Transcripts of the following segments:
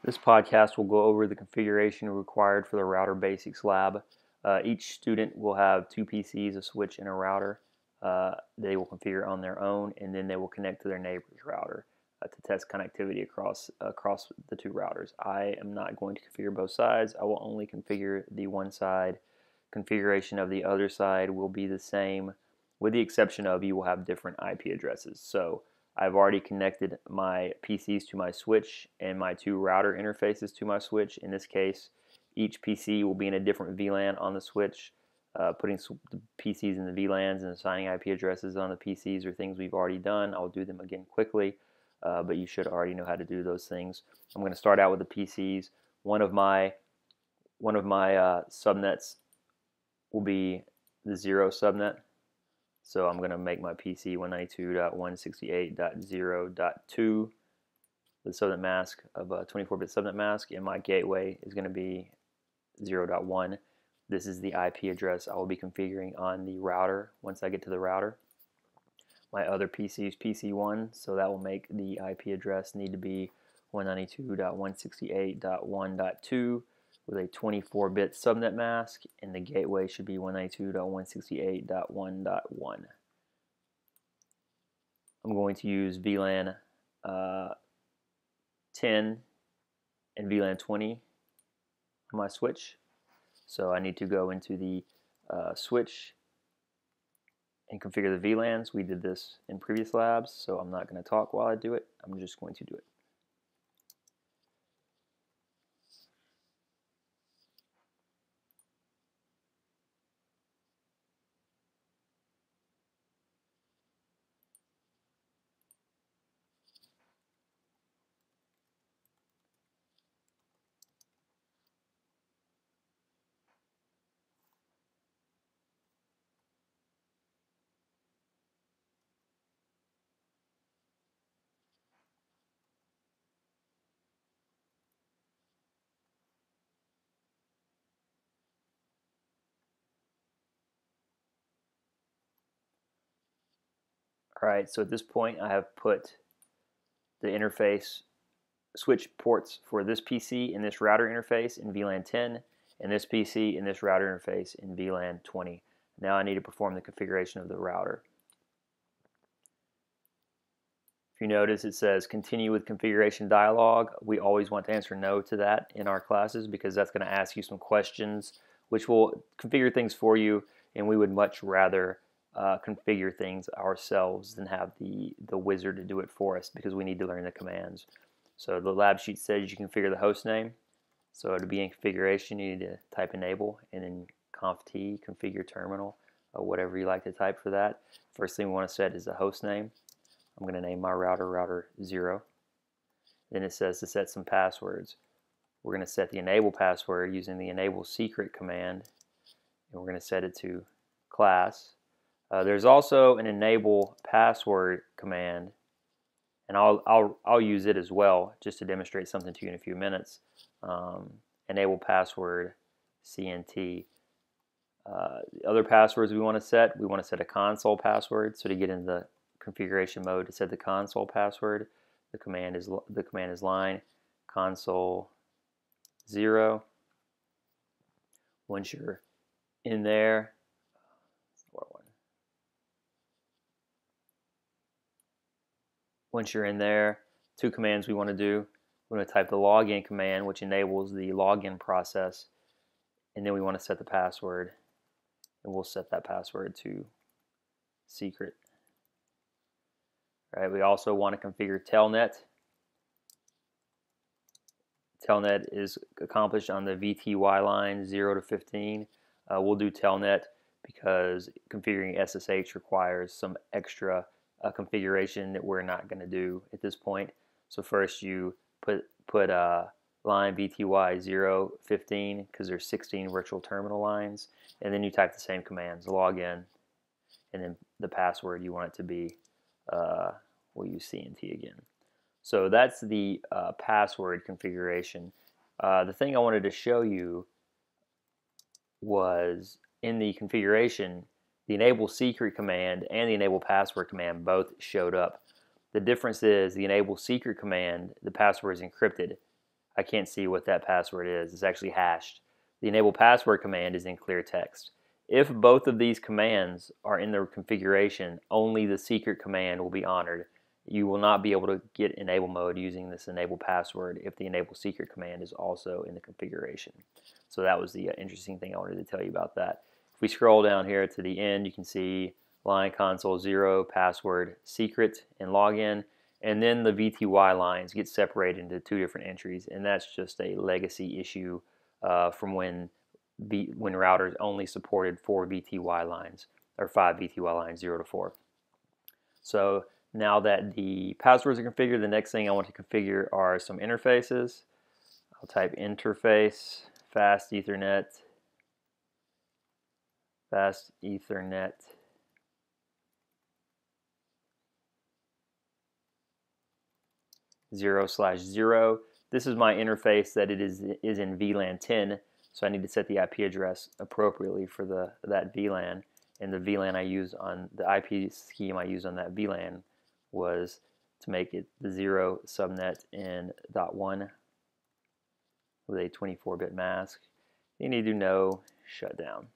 This podcast will go over the configuration required for the Router Basics Lab. Each student will have two PCs, a switch, and a router. They will configure on their own, and then they will connect to their neighbor's router to test connectivity across the two routers. I am not going to configure both sides. I will only configure the one side. Configuration of the other side will be the same, with the exception of you will have different IP addresses. So I've already connected my PCs to my switch and my two router interfaces to my switch. In this case, each PC will be in a different VLAN on the switch. Putting the PCs in the VLANs and assigning IP addresses on the PCs are things we've already done. I'll do them again quickly, but you should already know how to do those things. I'm going to start out with the PCs. One of my subnets will be the 0 subnet. So I'm going to make my PC 192.168.0.2 the subnet mask of a 24-bit subnet mask, and my gateway is going to be 0.1. This is the IP address I will be configuring on the router once I get to the router. My other PC is PC1, so that will make the IP address need to be 192.168.1.2 with a 24-bit subnet mask, and the gateway should be 192.168.1.1. I'm going to use VLAN 10 and VLAN 20 on my switch. So I need to go into the switch and configure the VLANs. We did this in previous labs, so I'm not going to talk while I do it. I'm just going to do it. Alright, so at this point I have put the interface switch ports for this PC and this router interface in VLAN 10, and this PC and this router interface in VLAN 20. Now I need to perform the configuration of the router. If you notice, it says continue with configuration dialog. We always want to answer no to that in our classes because that's going to ask you some questions which will configure things for you, and we would much rather configure things ourselves than have the wizard to do it for us because we need to learn the commands. So the lab sheet says you configure the host name. So to be in configuration, you need to type enable and then conft configure terminal, whatever you like to type for that. First thing we want to set is the host name. I'm going to name my router 0. Then it says to set some passwords. We're going to set the enable password using the enable secret command, and we're going to set it to class. There's also an enable password command, and I'll use it as well just to demonstrate something to you in a few minutes. Enable password CNT. The other passwords we want to set a console password. So to get into the configuration mode, to set the console password, the command is line console 0. Once you're in there, two commands we want to do. We're going to type the login command, which enables the login process, and then we want to set the password, and we'll set that password to secret. Right, we also want to configure telnet. Telnet is accomplished on the VTY line 0 to 15. We'll do telnet because configuring SSH requires some extra configuration that we're not going to do at this point. So first you put line VTY 0, 15 because there's 16 virtual terminal lines, and then you type the same commands, login, and then the password you want it to be, we'll use CNT again. So that's the password configuration. The thing I wanted to show you was in the configuration, the enable secret command and the enable password command both showed up. The difference is the enable secret command, the password is encrypted. I can't see what that password is. It's actually hashed. The enable password command is in clear text. If both of these commands are in the configuration, only the secret command will be honored. You will not be able to get enable mode using this enable password if the enable secret command is also in the configuration. So that was the interesting thing I wanted to tell you about that. If we scroll down here to the end, you can see line console 0, password, secret, and login. And then the VTY lines get separated into two different entries, and that's just a legacy issue from when routers only supported 4 VTY lines, or 5 VTY lines, 0 to 4. So now that the passwords are configured, the next thing I want to configure are some interfaces. I'll type interface, Fastethernet, 0/0. This is my interface that it is in VLAN 10, so I need to set the IP address appropriately for that VLAN. And the VLAN I use on the IP scheme I used on that VLAN was to make it the 0 subnet in .1 with a 24-bit mask. You need to do no shutdown.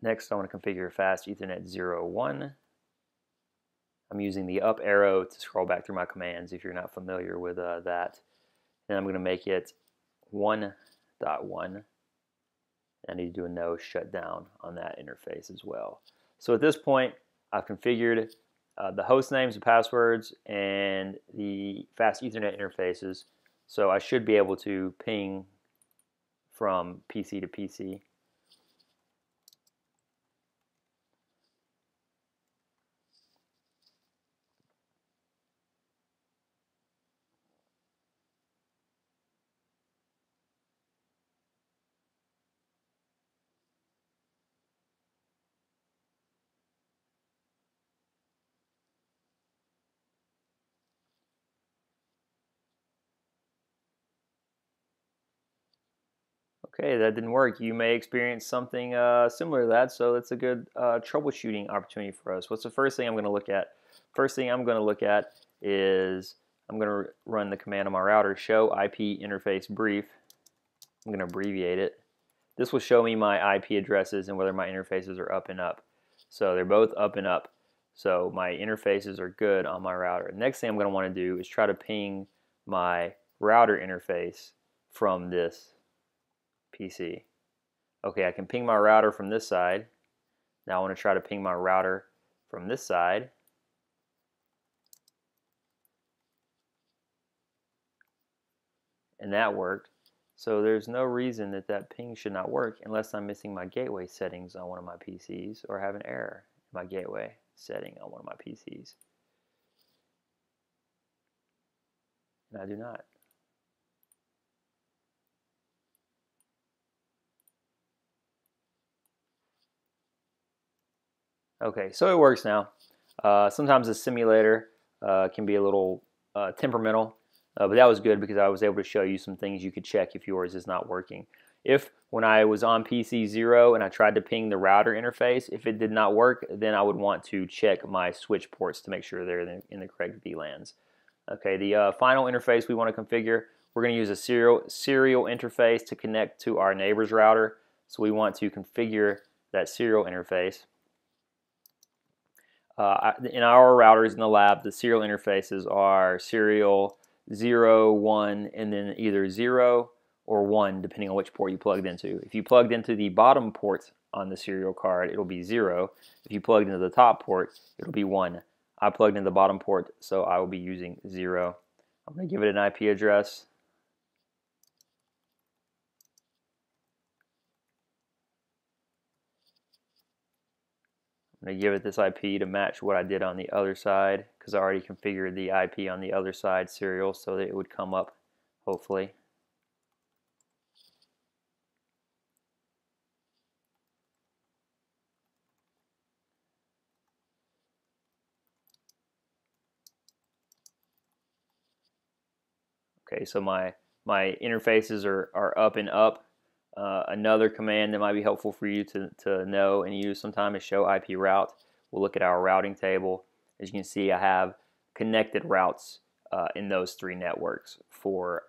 Next, I want to configure fast Ethernet 0.1. I'm using the up arrow to scroll back through my commands if you're not familiar with that. Then I'm going to make it 1.1. I need to do a no shutdown on that interface as well. So at this point, I've configured the host names, the passwords, and the fast Ethernet interfaces. So I should be able to ping from PC to PC. Okay, that didn't work. You may experience something similar to that, so that's a good troubleshooting opportunity for us. What's the first thing I'm going to look at? First thing I'm going to look at is I'm going to run the command on my router, show IP interface brief. I'm going to abbreviate it. This will show me my IP addresses and whether my interfaces are up and up. So they're both up and up. So my interfaces are good on my router. Next thing I'm going to want to do is try to ping my router interface from this PC. Okay, I can ping my router from this side. Now I want to try to ping my router from this side. And that worked. So there's no reason that that ping should not work unless I'm missing my gateway settings on one of my PCs or have an error in my gateway setting on one of my PCs. And I do not. Okay, so it works now. Sometimes the simulator can be a little temperamental, but that was good because I was able to show you some things you could check if yours is not working. If when I was on PC 0 and I tried to ping the router interface, if it did not work, then I would want to check my switch ports to make sure they're in the correct VLANs. Okay, the final interface we want to configure, we're going to use a serial interface to connect to our neighbor's router. So we want to configure that serial interface. In our routers in the lab, the serial interfaces are serial 0, 1, and then either 0 or 1, depending on which port you plugged into. If you plugged into the bottom port on the serial card, it'll be 0. If you plugged into the top port, it'll be 1. I plugged in the bottom port, so I will be using 0. I'm going to give it an IP address. I'm going to give it this IP to match what I did on the other side because I already configured the IP on the other side serial so that it would come up, hopefully. Okay, so my interfaces are up and up. Another command that might be helpful for you to know and use sometime is show IP route. We'll look at our routing table. As you can see, I have connected routes in those 3 networks for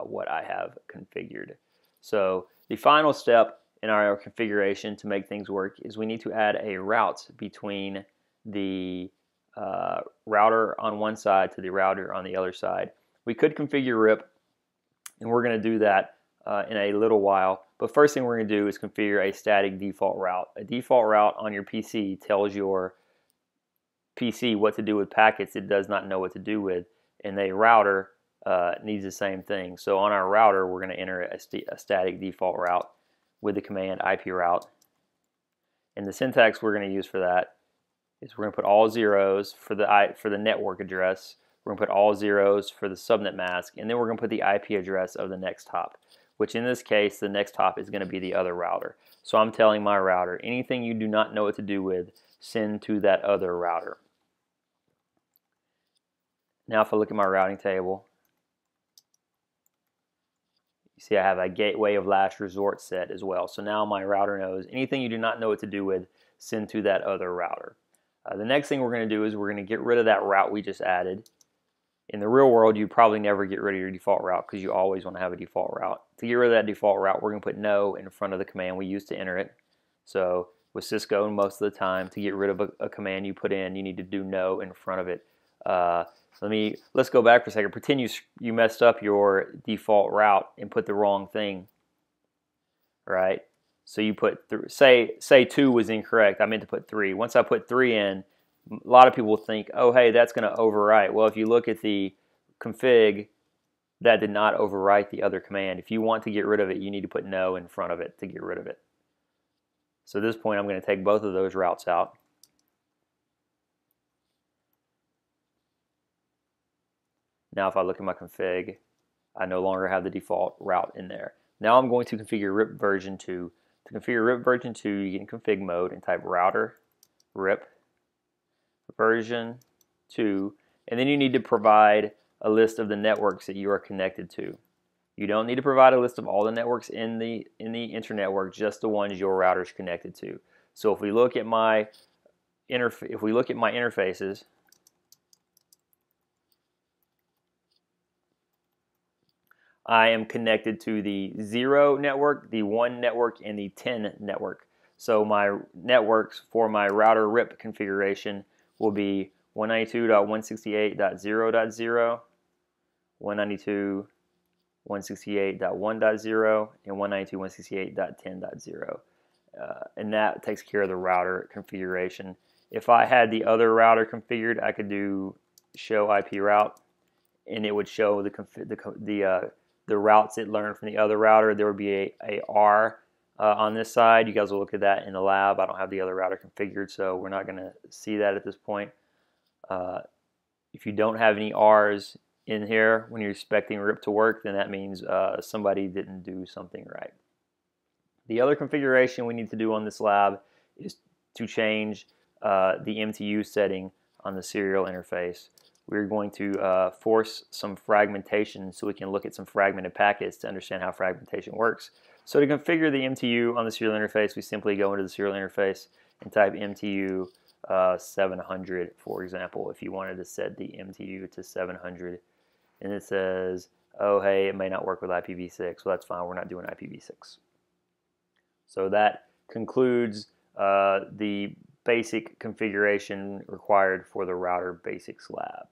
what I have configured. So the final step in our configuration to make things work is we need to add a route between the router on one side to the router on the other side. We could configure RIP, and we're going to do that in a little while. But first thing we're going to do is configure a static default route. A default route on your PC tells your PC what to do with packets it does not know what to do with, and a router needs the same thing. So on our router, we're going to enter a static default route with the command iproute. And the syntax we're going to use for that is we're going to put all zeros for the network address. We're going to put all zeros for the subnet mask, and then we're going to put the IP address of the next hop, which in this case, the next hop is going to be the other router. So I'm telling my router, anything you do not know what to do with, send to that other router. Now if I look at my routing table, you see I have a gateway of last resort set as well. So now my router knows anything you do not know what to do with, send to that other router. The next thing we're going to do is we're going to get rid of that route we just added. In the real world, you probably never get rid of your default route because you always want to have a default route. To get rid of that default route, we're going to put no in front of the command we used to enter it. So with Cisco, most of the time, to get rid of a command you put in, you need to do no in front of it. Let's go back for a second. Pretend you messed up your default route and put the wrong thing, right? So you put say 2 was incorrect. I meant to put 3. Once I put 3 in, a lot of people think, oh, hey, that's going to overwrite. Well, if you look at the config, that did not overwrite the other command. If you want to get rid of it, you need to put no in front of it to get rid of it. So at this point, I'm going to take both of those routes out. Now if I look at my config, I no longer have the default route in there. Now I'm going to configure RIP version 2. To configure RIP version 2, you get in config mode and type router RIP version 2, and then you need to provide a list of the networks that you are connected to. You don't need to provide a list of all the networks in the internetwork, just the ones your router is connected to. So if we look at my interfaces, I am connected to the 0 network, the 1 network, and the 10 network. So my networks for my router RIP configuration will be 192.168.0.0, 192.168.1.0, and 192.168.10.0. And that takes care of the router configuration. If I had the other router configured, I could do show IP route, and it would show the routes it learned from the other router. There would be a R on this side. You guys will look at that in the lab. I don't have the other router configured, so we're not going to see that at this point. If you don't have any R's in here when you're expecting RIP to work, then that means somebody didn't do something right. The other configuration we need to do on this lab is to change the MTU setting on the serial interface. We're going to force some fragmentation so we can look at some fragmented packets to understand how fragmentation works. So to configure the MTU on the serial interface, we simply go into the serial interface and type MTU 700, for example, if you wanted to set the MTU to 700. And it says, oh, hey, it may not work with IPv6. Well, that's fine. We're not doing IPv6. So that concludes the basic configuration required for the router basics lab.